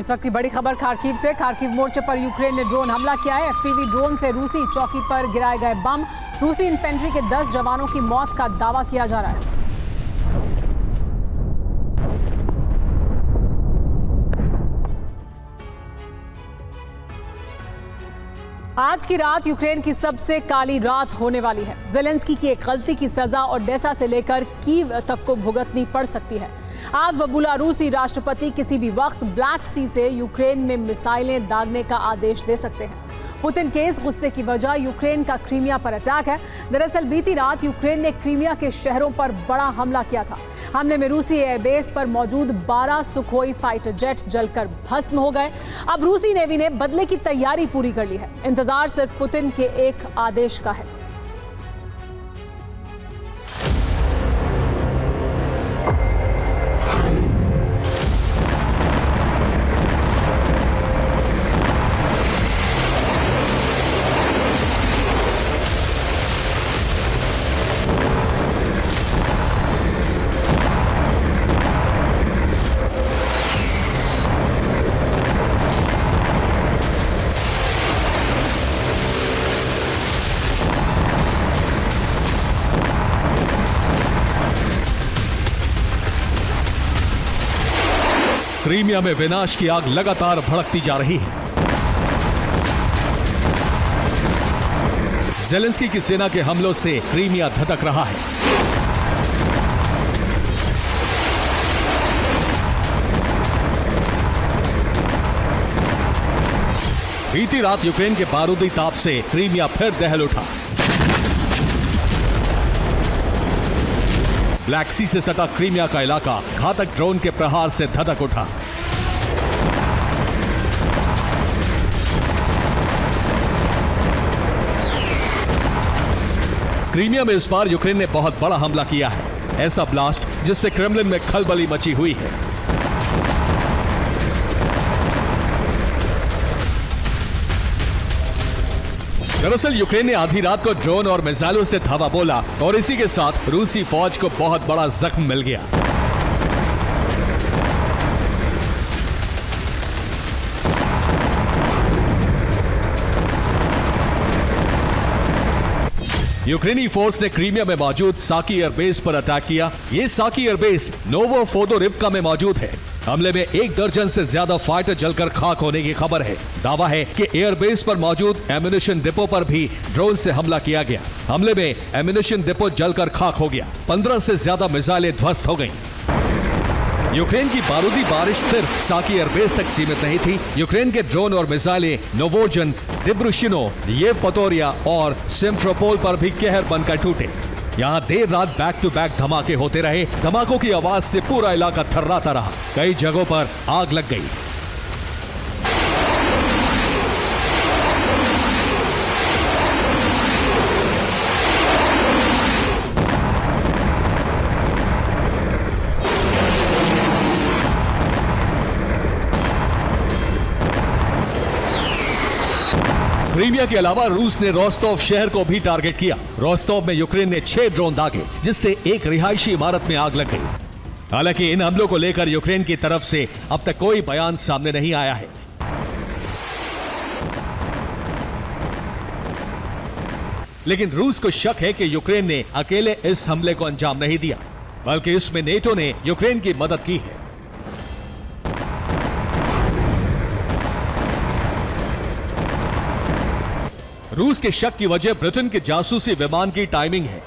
इस वक्त की बड़ी खबर खार्किव से। खार्किव मोर्चे पर यूक्रेन ने ड्रोन हमला किया है। एफपीवी ड्रोन से रूसी चौकी पर गिराए गए बम। रूसी इन्फेंट्री के 10 जवानों की मौत का दावा किया जा रहा है। आज की रात यूक्रेन की सबसे काली रात होने वाली है। ज़ेलेंस्की की एक गलती की सजा ओडेसा से लेकर कीव तक को भुगतनी पड़ सकती है। आग बबूला रूसी राष्ट्रपति किसी भी वक्त ब्लैक सी से यूक्रेन में मिसाइलें दागने का आदेश दे सकते हैं। पुतिन के इस गुस्से की वजह यूक्रेन का क्रीमिया पर अटैक है। दरअसल बीती रात यूक्रेन ने क्रीमिया के शहरों पर बड़ा हमला किया था। हमले में रूसी एयरबेस पर मौजूद 12 सुखोई फाइटर जेट जलकर भस्म हो गए। अब रूसी नेवी ने बदले की तैयारी पूरी कर ली है। इंतजार सिर्फ पुतिन के एक आदेश का है। क्रीमिया में विनाश की आग लगातार भड़कती जा रही है। ज़ेलेंस्की की सेना के हमलों से क्रीमिया धधक रहा है। बीती रात यूक्रेन के बारूदी ताप से क्रीमिया फिर दहल उठा। ब्लैक सी से सटा क्रीमिया का इलाका घातक ड्रोन के प्रहार से धधक उठा। क्रीमिया में इस बार यूक्रेन ने बहुत बड़ा हमला किया है। ऐसा ब्लास्ट जिससे क्रेमलिन में खलबली मची हुई है। दरअसल यूक्रेन ने आधी रात को ड्रोन और मिसाइलों से धावा बोला और इसी के साथ रूसी फौज को बहुत बड़ा जख्म मिल गया। यूक्रेनी फोर्स ने क्रीमिया में मौजूद साकी एयरबेस पर अटैक किया। ये साकी एयरबेस नोवोफोदोरिव्का में मौजूद है। हमले में 1 दर्जन से ज्यादा फाइटर जलकर खाक होने की खबर है। दावा है कि एयरबेस पर मौजूद एम्यूनिशन डिपो पर भी ड्रोन से हमला किया गया। हमले में एम्यूनिशन डिपो जलकर खाक हो गया। 15 से ज्यादा मिसाइलें ध्वस्त हो गईं। यूक्रेन की बारूदी बारिश सिर्फ साकी एयरबेस तक सीमित नहीं थी। यूक्रेन के ड्रोन और मिसाइलें नोवोजन, डिब्रुशिनो, येवपतोरिया और सिम्फरोपोल पर भी कहर बनकर टूटे। यहाँ देर रात बैक टू बैक धमाके होते रहे। धमाकों की आवाज से पूरा इलाका थर्राता रहा। कई जगहों पर आग लग गई। क्रीमिया के अलावा रूस ने रोस्तोव शहर को भी टारगेट किया। रोस्तोव में यूक्रेन ने 6 ड्रोन दागे, जिससे एक रिहायशी इमारत में आग लग गई। हालांकि इन हमलों को लेकर यूक्रेन की तरफ से अब तक कोई बयान सामने नहीं आया है। लेकिन रूस को शक है कि यूक्रेन ने अकेले इस हमले को अंजाम नहीं दिया, बल्कि इसमें नेटो ने यूक्रेन की मदद की है। रूस के शक की वजह ब्रिटेन के जासूसी विमान की टाइमिंग है।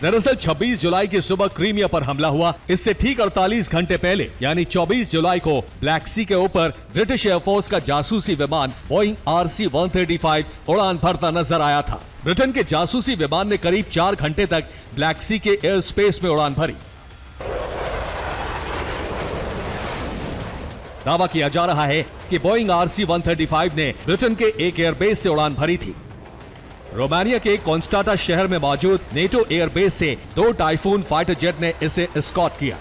दरअसल 26 जुलाई की सुबह क्रीमिया पर हमला हुआ। इससे ठीक 48 घंटे पहले यानी 24 जुलाई को ब्लैक सी के ऊपर ब्रिटिश एयरफोर्स का जासूसी विमान बोइंग RC-135 उड़ान भरता नजर आया था। ब्रिटेन के जासूसी विमान ने करीब 4 घंटे तक ब्लैक सी के एयर स्पेस में उड़ान भरी। दावा किया जा रहा है कि बोइंग RC-135 ने ब्रिटेन के एक एयरबेस से उड़ान भरी थी। रोमानिया के कॉन्स्टाटा शहर में मौजूद नेटो एयरबेस से 2 टाइफून फाइटर जेट ने इसे एस्कॉर्ट किया।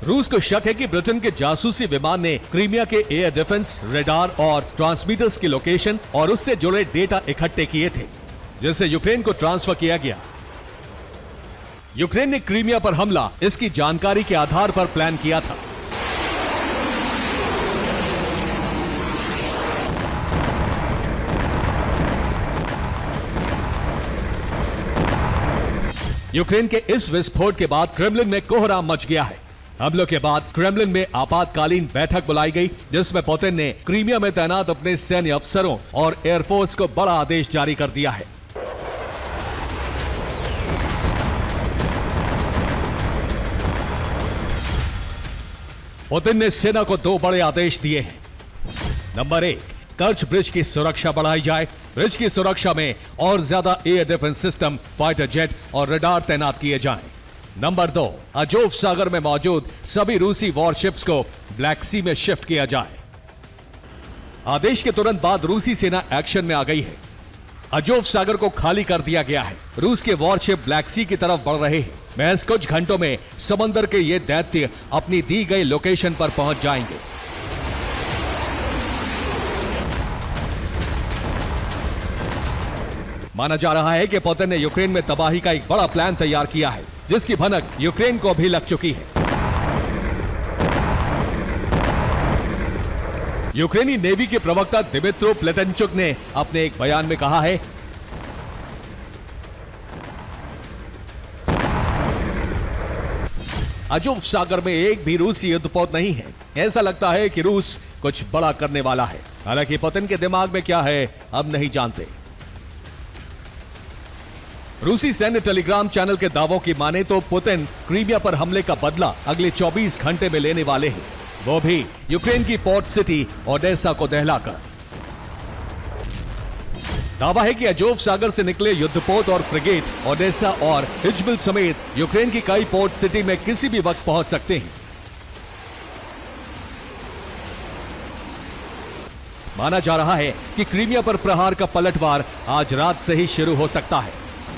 रूस को शक है कि ब्रिटेन के जासूसी विमान ने क्रीमिया के एयर डिफेंस, रडार और ट्रांसमीटर्स की लोकेशन और उससे जुड़े डेटा इकट्ठे किए थे, जिसे यूक्रेन को ट्रांसफर किया गया। यूक्रेन ने क्रीमिया पर हमला इसकी जानकारी के आधार पर प्लान किया था। यूक्रेन के इस विस्फोट के बाद क्रेमलिन में कोहराम मच गया है। हमलों के बाद क्रेमलिन में आपातकालीन बैठक बुलाई गई, जिसमें पुतिन ने क्रीमिया में तैनात अपने सैन्य अफसरों और एयरफोर्स को बड़ा आदेश जारी कर दिया है। पुतिन ने सेना को 2 बड़े आदेश दिए हैं। नंबर 1, कर्च ब्रिज की सुरक्षा बढ़ाई जाए। ब्रिज की सुरक्षा में और ज्यादा air defence system, fighter jet और रडार तैनात किए जाएं। नंबर 2, अजोव सागर में मौजूद सभी रूसी वॉरशिप्स को ब्लैक सी में शिफ्ट किया जाए। आदेश के तुरंत बाद रूसी सेना एक्शन में आ गई है। अजोव सागर को खाली कर दिया गया है। रूस के वॉरशिप ब्लैक सी की तरफ बढ़ रहे हैं। महज कुछ घंटों में समंदर के ये दैत्य अपनी दी गई लोकेशन पर पहुंच जाएंगे। माना जा रहा है कि पुतिन ने यूक्रेन में तबाही का एक बड़ा प्लान तैयार किया है, जिसकी भनक यूक्रेन को भी लग चुकी है। यूक्रेनी नेवी के प्रवक्ता दिमित्रो प्लेटेंचुक ने अपने एक बयान में कहा है, अजोव सागर में एक भी रूसी युद्धपोत नहीं है। ऐसा लगता है कि रूस कुछ बड़ा करने वाला है। हालांकि पुतिन के दिमाग में क्या है अब नहीं जानते। रूसी सैन्य टेलीग्राम चैनल के दावों की माने तो पुतिन क्रीमिया पर हमले का बदला अगले 24 घंटे में लेने वाले हैं, वो भी यूक्रेन की पोर्ट सिटी ओडेसा को दहलाकर। दावा है कि अजोव सागर से निकले युद्धपोत और फ्रिगेट ओडेसा और हिजबुल समेत यूक्रेन की कई पोर्ट सिटी में किसी भी वक्त पहुंच सकते हैं। माना जा रहा है कि क्रीमिया पर प्रहार का पलटवार आज रात से ही शुरू हो सकता है।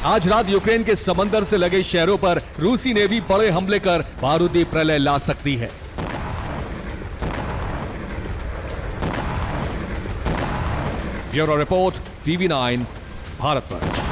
आज रात यूक्रेन के समंदर से लगे शहरों पर रूसी नेवी बड़े हमले कर बारूदी प्रलय ला सकती है। Bureau report, TV9, Bharatvarsh.